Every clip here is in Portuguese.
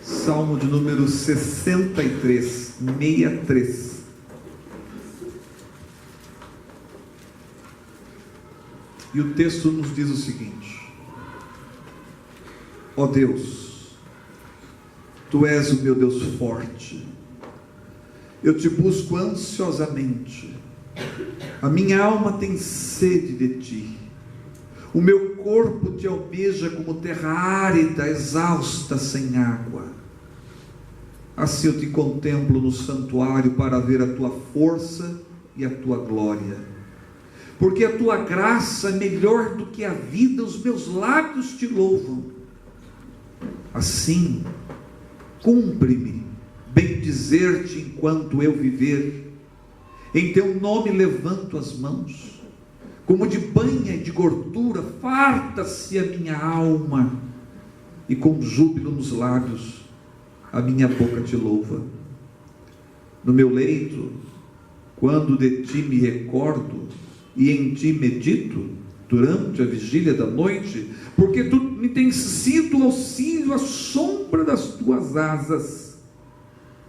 Salmo de número 63, 63. E o texto nos diz o seguinte: ó Deus, Tu és o meu Deus forte, eu Te busco ansiosamente, a minha alma tem sede de Ti, o meu corpo Te almeja como terra árida, exausta, sem água. Assim eu Te contemplo no santuário para ver a Tua força e a Tua glória. Porque a Tua graça é melhor do que a vida, os meus lábios Te louvam. Assim, cumpre-me bendizer-Te enquanto eu viver. Em Teu nome levanto as mãos. Como de banha e de gordura, farta-se a minha alma. E com júbilo nos lábios, a minha boca Te louva. No meu leito, quando de Ti me recordo, e em Ti medito, durante a vigília da noite, porque Tu me tens sido auxílio à sombra das Tuas asas,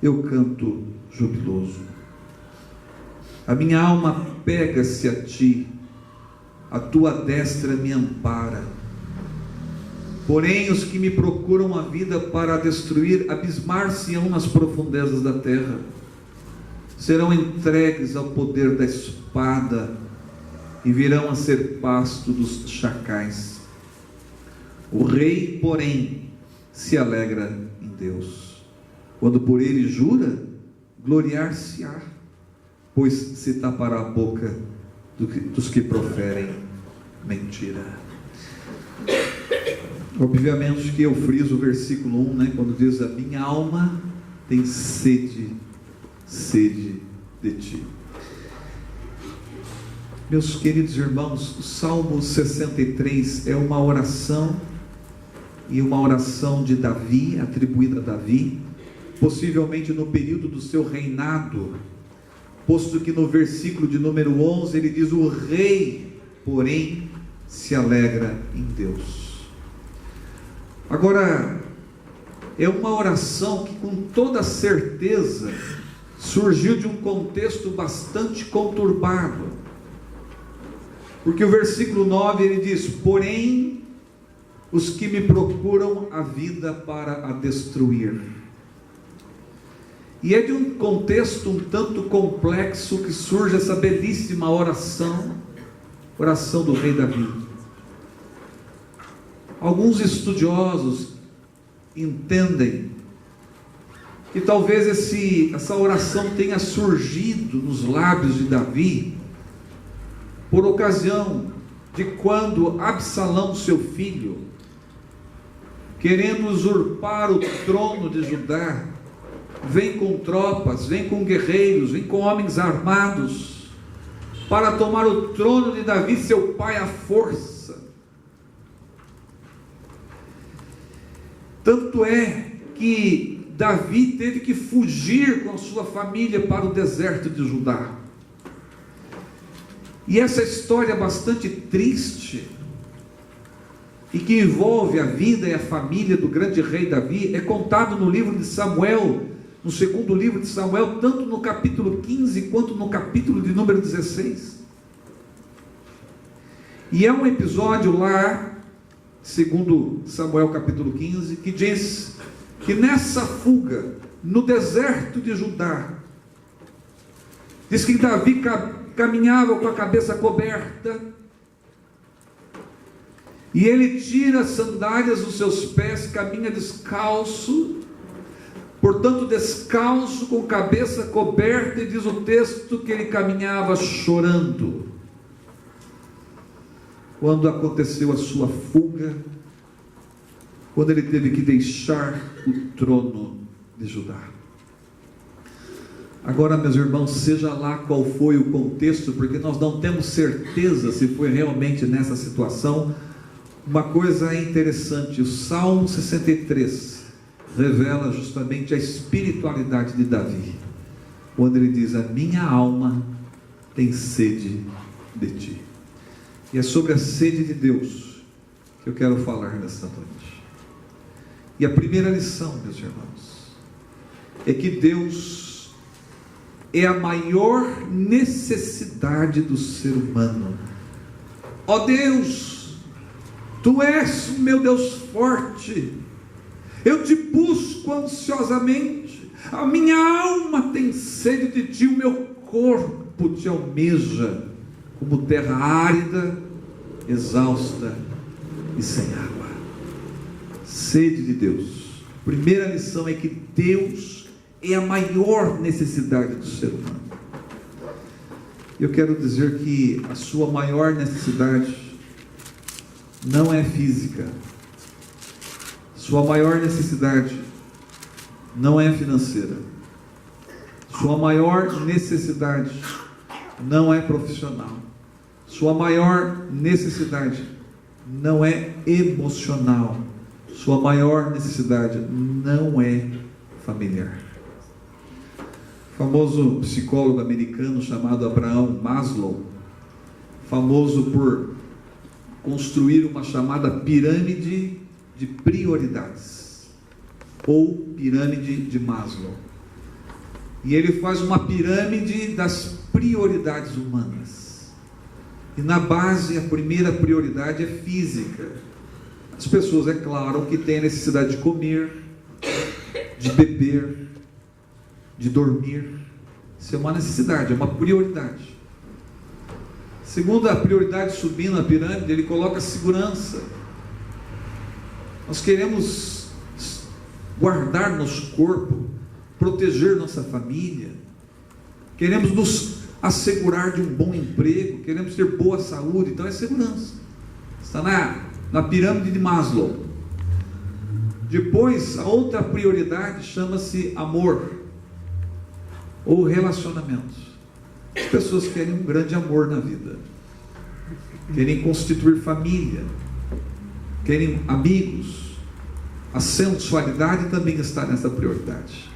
eu canto jubiloso. A minha alma pega-se a Ti, a Tua destra me ampara. Porém, os que me procuram a vida para destruir, abismar-se-ão nas profundezas da terra. Serão entregues ao poder da espada e virão a ser pasto dos chacais. O rei, porém, se alegra em Deus. Quando por ele jura, gloriar-se-á, pois se tapará a boca dos que proferem mentira. Obviamente que eu friso o versículo 1, quando diz: a minha alma tem sede de Ti. Meus queridos irmãos, o Salmo 63 é uma oração, e uma oração de Davi, atribuída a Davi, possivelmente no período do seu reinado, posto que no versículo de número 11 ele diz: o rei, porém, se alegra em Deus. Agora, é uma oração que com toda certeza surgiu de um contexto bastante conturbado, porque o versículo 9 ele diz: porém, os que me procuram a vida para a destruir. E é de um contexto um tanto complexo que surge essa belíssima oração do rei Davi. Alguns estudiosos entendem que talvez essa oração tenha surgido nos lábios de Davi por ocasião de quando Absalão, seu filho, querendo usurpar o trono de Judá, vem com tropas, vem com guerreiros, vem com homens armados, para tomar o trono de Davi, seu pai, à força. Tanto é que Davi teve que fugir com a sua família para o deserto de Judá. E essa história bastante triste, e que envolve a vida e a família do grande rei Davi, é contado no livro de Samuel, no segundo livro de Samuel, tanto no capítulo 15 quanto no capítulo de número 16. E é um episódio lá, segundo Samuel capítulo 15, que diz que nessa fuga, no deserto de Judá, diz que Davi caminhava com a cabeça coberta, e ele tira as sandálias dos seus pés, caminha descalço, portanto descalço, com cabeça coberta, e diz o texto que ele caminhava chorando, quando aconteceu a sua fuga, quando ele teve que deixar o trono de Judá. Agora, meus irmãos, seja lá qual foi o contexto, porque nós não temos certeza se foi realmente nessa situação, uma coisa é interessante: o Salmo 63 revela justamente a espiritualidade de Davi, quando ele diz: a minha alma tem sede de Ti. E é sobre a sede de Deus que eu quero falar nesta noite. E a primeira lição, meus irmãos, é que Deus é a maior necessidade do ser humano. Ó Deus, Tu és o meu Deus forte, eu Te busco ansiosamente, a minha alma tem sede de Ti, o meu corpo Te almeja, como terra árida, exausta e sem água. Sede de Deus. Primeira lição é que Deus é a maior necessidade do ser humano. Eu quero dizer que a sua maior necessidade não é física. Sua maior necessidade não é financeira. Sua maior necessidade não é profissional. Sua maior necessidade não é emocional. Sua maior necessidade não é familiar. O famoso psicólogo americano chamado Abraham Maslow, famoso por construir uma chamada pirâmide de prioridades, ou pirâmide de Maslow. E ele faz uma pirâmide das prioridades humanas. E na base, a primeira prioridade é física. As pessoas, é claro, que têm a necessidade de comer, de beber, de dormir. Isso é uma necessidade, é uma prioridade. Segunda prioridade, subindo a pirâmide, ele coloca a segurança. Nós queremos guardar nosso corpo, proteger nossa família, queremos nos assegurar de um bom emprego, queremos ter boa saúde, então é segurança. Está na pirâmide de Maslow. Depois, a outra prioridade chama-se amor, ou relacionamentos. As pessoas querem um grande amor na vida, querem constituir família, querem amigos. A sensualidade também está nessa prioridade.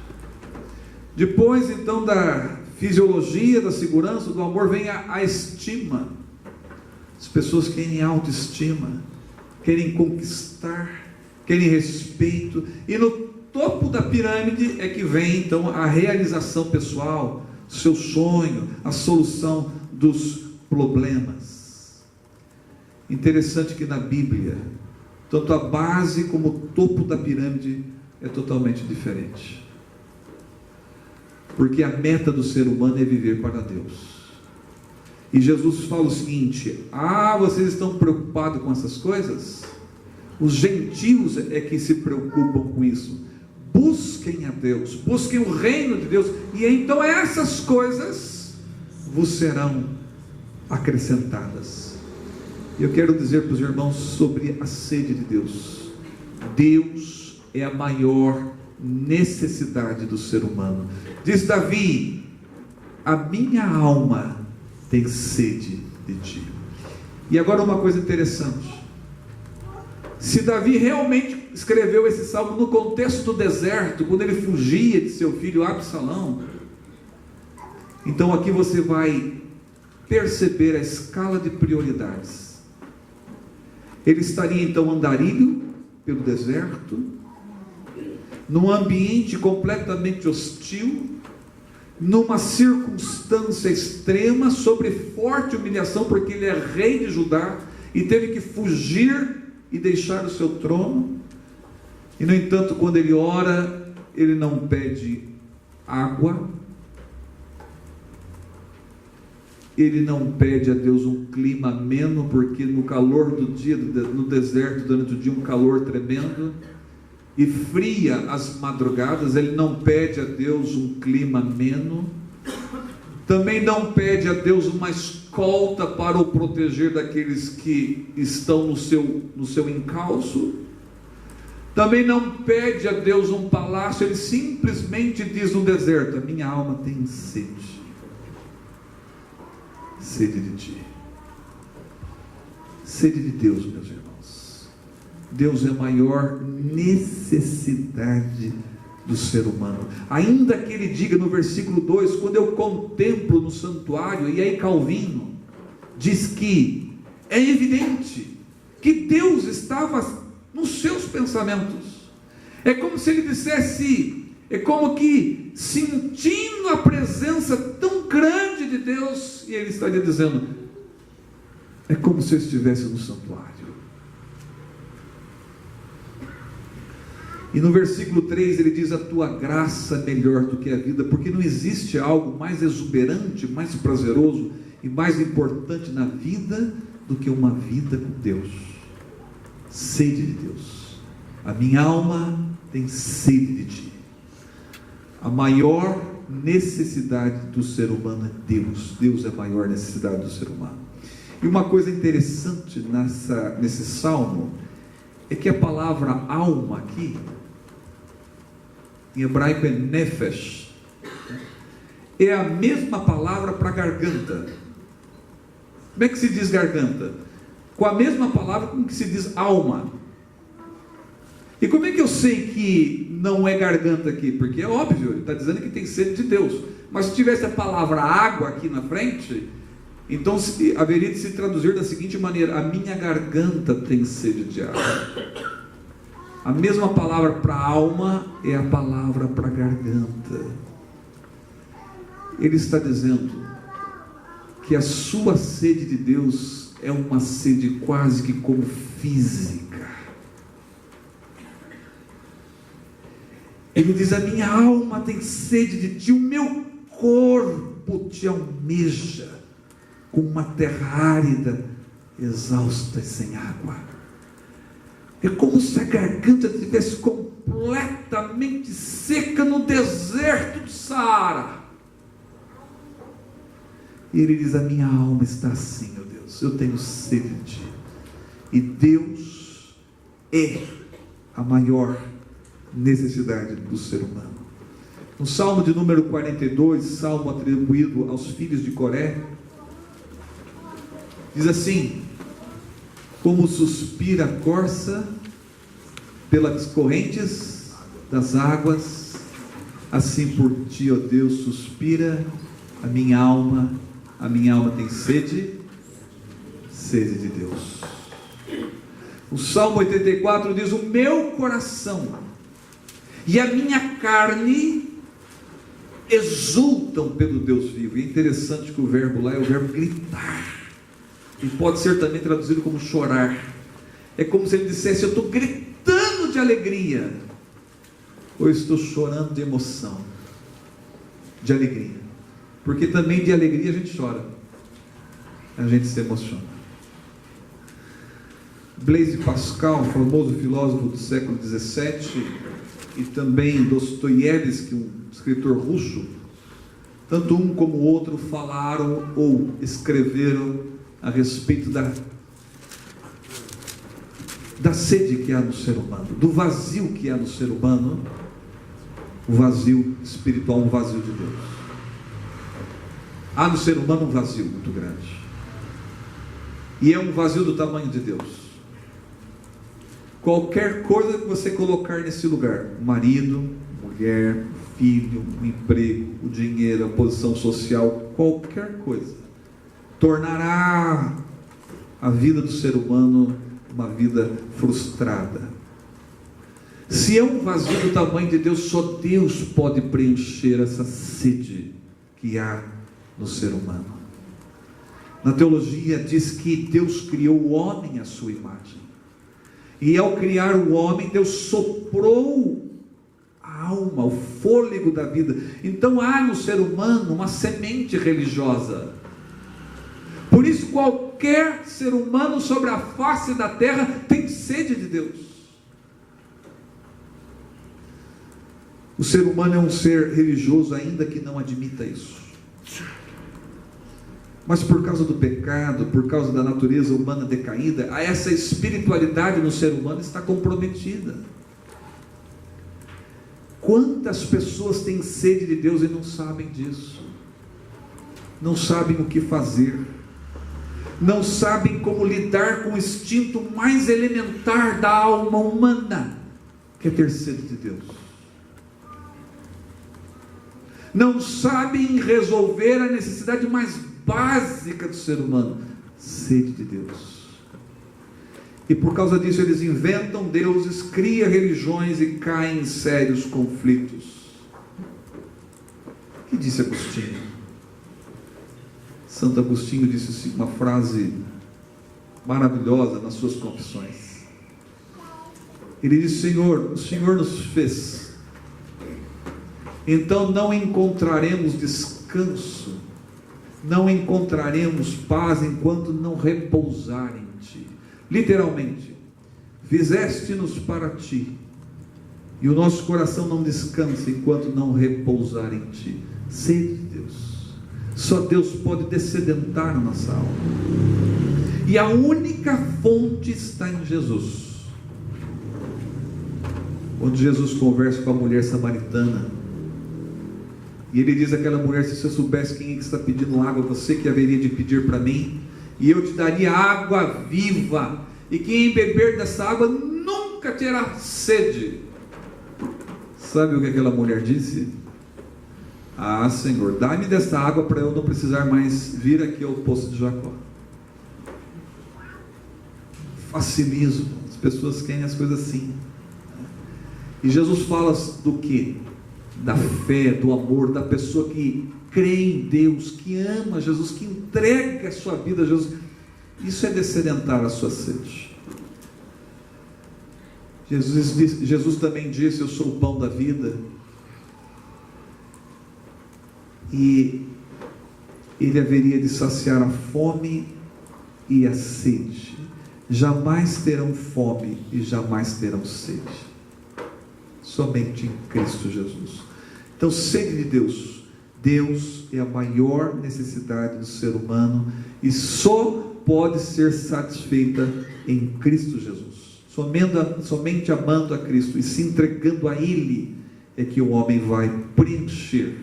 Depois, então, da fisiologia, da segurança, do amor, vem a estima. As pessoas querem autoestima, querem conquistar, querem respeito. E no topo da pirâmide é que vem, então, a realização pessoal, seu sonho, a solução dos problemas. Interessante que na Bíblia, tanto a base como o topo da pirâmide é totalmente diferente. Porque a meta do ser humano é viver para Deus. E Jesus fala o seguinte: vocês estão preocupados com essas coisas? Os gentios é que se preocupam com isso. Busquem a Deus, busquem o reino de Deus, e então essas coisas vos serão acrescentadas. Eu quero dizer para os irmãos sobre a sede de Deus. Deus é a maior necessidade do ser humano. Diz Davi: a minha alma tem sede de ti. E agora uma coisa interessante: se Davi realmente escreveu esse salmo no contexto do deserto, quando ele fugia de seu filho Absalão, então aqui você vai perceber a escala de prioridades. Ele estaria então andarilho pelo deserto, num ambiente completamente hostil, numa circunstância extrema, sobre forte humilhação, porque ele é rei de Judá e teve que fugir e deixar o seu trono. E no entanto, quando ele ora, ele não pede água, ele não pede a Deus um clima ameno, porque no calor do dia, no deserto, durante o dia, um calor tremendo, e fria as madrugadas. Ele não pede a Deus um clima ameno, também não pede a Deus uma escolta para o proteger daqueles que estão no seu encalço, também não pede a Deus um palácio. Ele simplesmente diz no deserto: a minha alma tem sede de ti. Sede de Deus, meus irmãos. Deus é a maior necessidade do ser humano. Ainda que ele diga no versículo 2: quando eu contemplo no santuário, e aí Calvino diz que é evidente que Deus estava nos seus pensamentos. É como se ele dissesse, é como que sentindo a presença tão grande de Deus, e ele estaria dizendo, é como se eu estivesse no santuário. E no versículo 3 ele diz, a tua graça é melhor do que a vida, porque não existe algo mais exuberante, mais prazeroso e mais importante na vida do que uma vida com Deus. Sede de Deus. A minha alma tem sede de ti. A maior necessidade do ser humano é Deus. Deus é a maior necessidade do ser humano. E uma coisa interessante nesse salmo é que a palavra alma aqui, em hebraico é nefesh, é a mesma palavra para garganta. Como é que se diz garganta? Com a mesma palavra com que se diz alma. E como é que eu sei que não é garganta aqui? Porque é óbvio, ele está dizendo que tem sede de Deus. Mas se tivesse a palavra água aqui na frente, então haveria de se traduzir da seguinte maneira, a minha garganta tem sede de água. A mesma palavra para alma é a palavra para garganta. Ele está dizendo que a sua sede de Deus é uma sede quase que como física. Ele diz, a minha alma tem sede de ti, o meu corpo te almeja, como uma terra árida, exausta e sem água. É como se a garganta estivesse completamente seca no deserto do Saara. E ele diz, a minha alma está assim, meu Deus, eu tenho sede de ti. E Deus é a maior necessidade do ser humano. No Salmo de número 42, salmo atribuído aos filhos de Coré, diz assim, como suspira a corça pelas correntes das águas, assim por ti, ó Deus, suspira a minha alma tem sede de Deus. O Salmo 84 diz, o meu coração e a minha carne exultam pelo Deus vivo. E é interessante que o verbo lá é o verbo gritar, e pode ser também traduzido como chorar. É como se ele dissesse, eu estou gritando de alegria, ou eu estou chorando de emoção, de alegria, porque também de alegria a gente chora, a gente se emociona. Blaise Pascal, famoso filósofo do século XVII, e também Dostoiévski, um escritor russo, tanto um como o outro falaram ou escreveram a respeito da sede que há no ser humano, do vazio que há no ser humano, o vazio espiritual, um vazio de Deus. Há no ser humano um vazio muito grande, e é um vazio do tamanho de Deus. Qualquer coisa que você colocar nesse lugar, marido, mulher, filho, o emprego, o dinheiro, a posição social, qualquer coisa, tornará a vida do ser humano uma vida frustrada. Se é um vazio do tamanho de Deus, só Deus pode preencher essa sede que há no ser humano. Na teologia diz que Deus criou o homem à sua imagem, e ao criar o homem, Deus soprou a alma, o fôlego da vida. Então há no ser humano uma semente religiosa. Por isso qualquer ser humano sobre a face da terra tem sede de Deus. O ser humano é um ser religioso, ainda que não admita isso. Mas por causa do pecado, por causa da natureza humana decaída, essa espiritualidade no ser humano está comprometida. Quantas pessoas têm sede de Deus e não sabem disso? Não sabem o que fazer, não sabem como lidar com o instinto mais elementar da alma humana, que é ter sede de Deus. Não sabem resolver a necessidade mais básica do ser humano, sede de Deus. E por causa disso eles inventam deuses, criam religiões e caem em sérios conflitos. O que disse Agostinho? Santo Agostinho disse uma frase maravilhosa nas suas confissões. Ele disse: Senhor, o Senhor nos fez, então não encontraremos descanso, não encontraremos paz enquanto não repousar em Ti. Literalmente, fizeste-nos para Ti, e o nosso coração não descansa enquanto não repousar em Ti. Sede de Deus. Só Deus pode dessedentar a nossa alma, e a única fonte está em Jesus. Quando Jesus conversa com a mulher samaritana, e ele diz àquela mulher: se você soubesse quem é que está pedindo água, você que haveria de pedir para mim, e eu te daria água viva, e quem beber dessa água nunca terá sede. Sabe o que aquela mulher disse? Ah, Senhor, dá-me dessa água para eu não precisar mais vir aqui ao poço de Jacó. Facilismo, as pessoas querem as coisas assim. E Jesus fala do que? Da fé, do amor, da pessoa que crê em Deus, que ama Jesus, que entrega a sua vida a Jesus. Isso é dessedentar a sua sede. Jesus também disse: eu sou o pão da vida. E ele haveria de saciar a fome e a sede. Jamais terão fome e jamais terão sede, somente em Cristo Jesus. Então, sede de Deus. Deus é a maior necessidade do ser humano, e só pode ser satisfeita em Cristo Jesus. Somente amando a Cristo e se entregando a Ele é que o homem vai preencher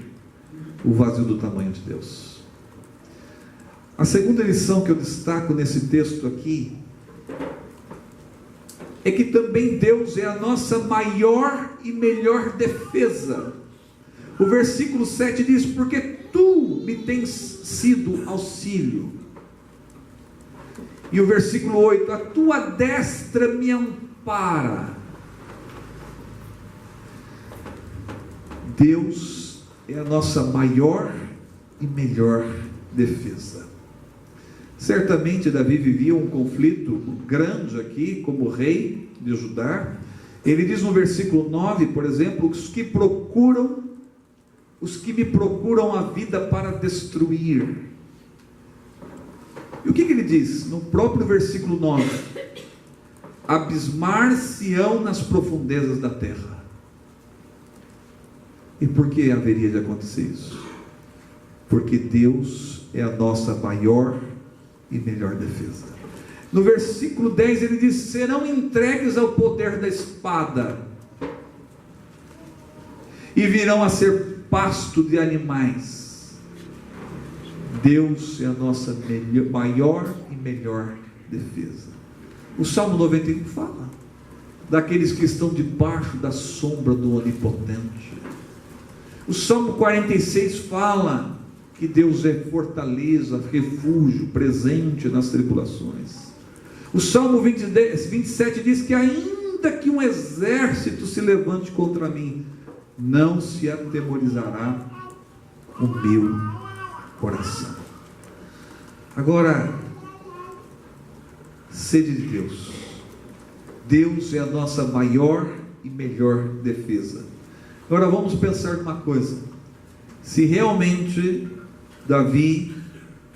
o vazio do tamanho de Deus. A segunda lição que eu destaco nesse texto aqui é que também Deus é a nossa maior e melhor defesa. O versículo 7 diz: porque Tu me tens sido auxílio. E o versículo 8: a Tua destra me ampara. Deus é a nossa maior e melhor defesa. Certamente Davi vivia um conflito grande aqui, como rei de Judá. Ele diz no versículo 9, por exemplo: os que me procuram a vida para destruir. E o que ele diz no próprio versículo 9? Abismar-se-ão nas profundezas da terra. E por que haveria de acontecer isso? Porque Deus é a nossa maior e melhor defesa. No versículo 10 ele diz: serão entregues ao poder da espada, e virão a ser pasto de animais. Deus é a nossa maior e melhor defesa. O Salmo 91 fala daqueles que estão debaixo da sombra do Onipotente. O Salmo 46 fala que Deus é fortaleza, refúgio, presente nas tribulações. O Salmo 27 diz que ainda que um exército se levante contra mim, não se atemorizará o meu coração. Agora, sede de Deus. Deus é a nossa maior e melhor defesa. Agora vamos pensar numa coisa: se realmente Davi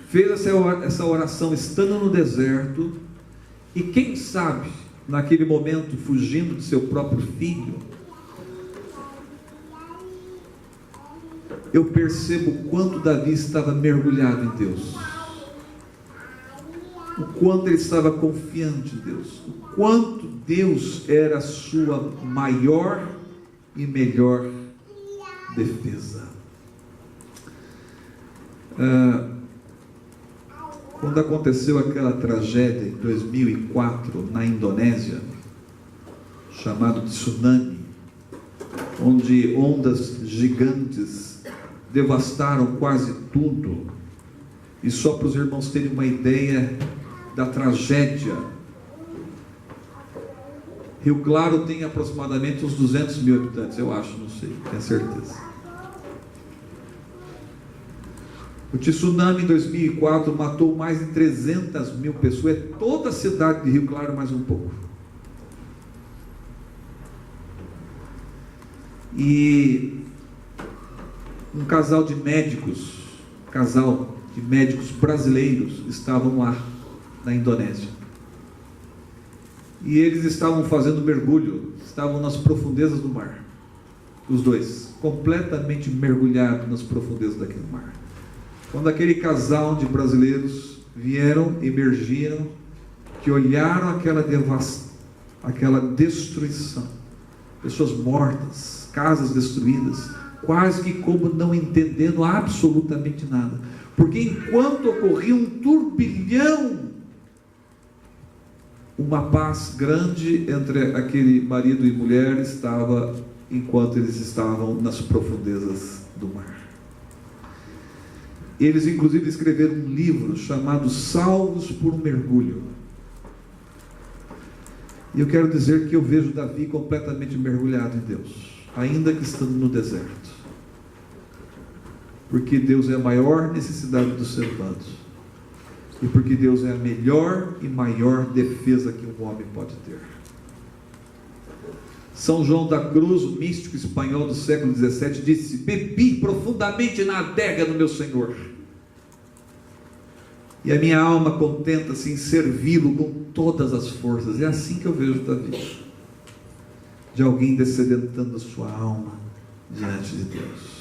fez essa oração estando no deserto, e quem sabe naquele momento fugindo de seu próprio filho, eu percebo o quanto Davi estava mergulhado em Deus, o quanto ele estava confiante em Deus, o quanto Deus era a sua maior e melhor defesa. Quando aconteceu aquela tragédia em 2004 na Indonésia, chamado tsunami, onde ondas gigantes devastaram quase tudo, e só para os irmãos terem uma ideia da tragédia, Rio Claro tem aproximadamente uns 200 mil habitantes, eu acho, não sei, tenho certeza. O tsunami em 2004 matou mais de 300 mil pessoas, é toda a cidade de Rio Claro mais um pouco. E um casal de médicos brasileiros estavam lá na Indonésia. E eles estavam fazendo mergulho, estavam nas profundezas do mar. Os dois, completamente mergulhados nas profundezas daquele mar. Quando aquele casal de brasileiros vieram, emergiram, que olharam aquela destruição, pessoas mortas, casas destruídas, quase que como não entendendo absolutamente nada, porque enquanto ocorria um turbilhão, uma paz grande entre aquele marido e mulher estava, enquanto eles estavam nas profundezas do mar. Eles inclusive escreveram um livro chamado Salvos por um Mergulho. E eu quero dizer que eu vejo Davi completamente mergulhado em Deus, ainda que estando no deserto, porque Deus é a maior necessidade do ser humano, e porque Deus é a melhor e maior defesa que um homem pode ter. São João da Cruz, o místico espanhol do século XVII, disse: bebi profundamente na adega do meu Senhor, e a minha alma contenta-se em servi-lo com todas as forças. É assim que eu vejo Davi, de alguém descedentando a sua alma diante de Deus.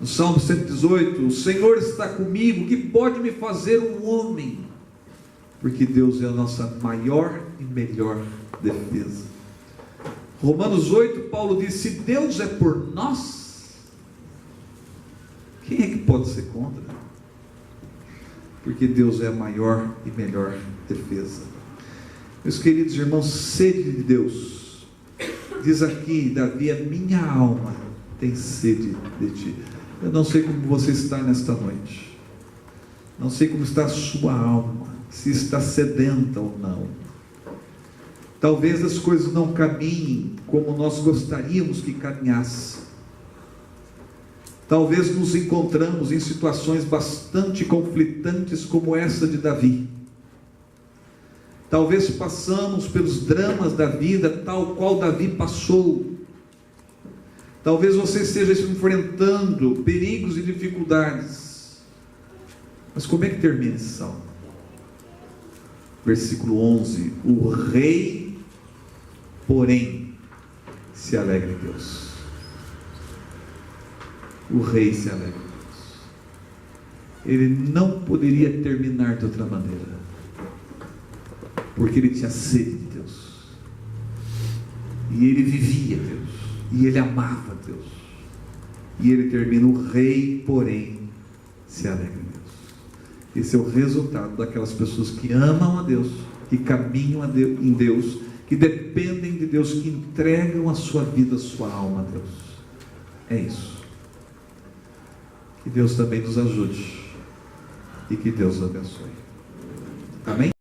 No Salmo 118, o Senhor está comigo, que pode me fazer um homem? Porque Deus é a nossa maior e melhor defesa. Romanos 8, Paulo diz: se Deus é por nós, quem é que pode ser contra? Porque Deus é a maior e melhor defesa. Meus queridos irmãos, sede de Deus. Diz aqui Davi: a minha alma tem sede de ti. Eu não sei como você está nesta noite, não sei como está a sua alma, se está sedenta ou não. Talvez as coisas não caminhem como nós gostaríamos que caminhasse. Talvez nos encontramos em situações bastante conflitantes como essa de Davi. Talvez passamos pelos dramas da vida tal qual Davi passou. Talvez você esteja enfrentando perigos e dificuldades. Mas como é que termina esse salmo? Versículo 11: o rei, porém, se alegra em Deus. O rei se alegra em Deus. Ele não poderia terminar de outra maneira, porque ele tinha sede de Deus, e ele vivia Deus, e ele amava Deus. E ele termina: o rei, porém, se alegra em Deus. Esse é o resultado daquelas pessoas que amam a Deus, que caminham em Deus, que dependem de Deus, que entregam a sua vida, a sua alma a Deus. É isso. Que Deus também nos ajude, e que Deus nos abençoe. Amém?